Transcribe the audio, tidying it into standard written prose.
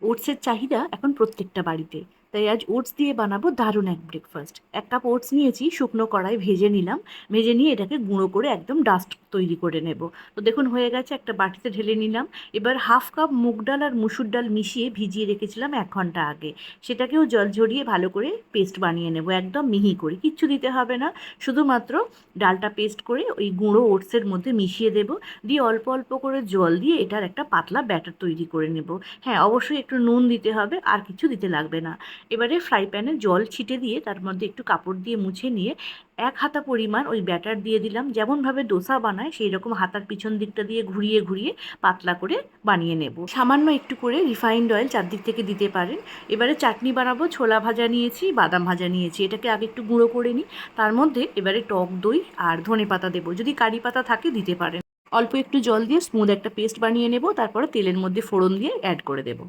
ওটসের চাহিদা এখন প্রত্যেকটা বাড়িতে। তাই আজ ওটস দিয়ে বানাবো দারুণ এক ব্রেকফাস্ট। 1 কাপ ওটস নিয়েছি, শুকনো কড়ায় ভেজে নিলাম। ভেজে নিয়ে এটাকে গুঁড়ো করে একদম ডাস্ট তৈরি করে নেব। তো দেখুন হয়ে গেছে, একটা বাটিতে ঢেলে নিলাম। এবার 1/2 কাপ মুগ ডাল আর মুসুর ডাল মিশিয়ে ভিজিয়ে রেখেছিলাম 1 ঘন্টা আগে। সেটাকেও জল ঝরিয়ে ভালো করে পেস্ট বানিয়ে নেব, একদম মিহি করে। কিচ্ছু দিতে হবে না, শুধুমাত্র ডালটা পেস্ট করে ওই গুঁড়ো ওটসের মধ্যে মিশিয়ে দেব। দিয়ে অল্প অল্প করে জল দিয়ে এটার একটা পাতলা ব্যাটার তৈরি করে নেব। হ্যাঁ, অবশ্যই একটু নুন দিতে হবে, আর কিছু দিতে লাগবে না। এবারে ফ্রাই প্যানে জল ছিটে দিয়ে তার মধ্যে একটু কাপড় দিয়ে মুছে নিয়ে 1 হাতা পরিমাণ ওই ব্যাটার দিয়ে দিলাম। যেমনভাবে ডোসা বানায় সেই রকম হাতার পিছন দিকটা দিয়ে ঘুরিয়ে ঘুরিয়ে পাতলা করে বানিয়ে নেব। সামান্য একটু করে রিফাইন্ড অয়েল চারদিক থেকে দিতে পারেন। এবারে চাটনি বানাবো। ছোলা ভাজা নিয়েছি, বাদাম ভাজা নিয়েছি, এটাকে আগে একটু গুঁড়ো করে নিই। তার মধ্যে এবারে টক দই আর ধনেপাতা দেবো, যদি কারি পাতা থাকে দিতে পারেন। অল্প একটু জল দিয়ে স্মুথ একটা পেস্ট বানিয়ে নেব, তারপরে তেলের মধ্যে ফোড়ন দিয়ে অ্যাড করে দেবো।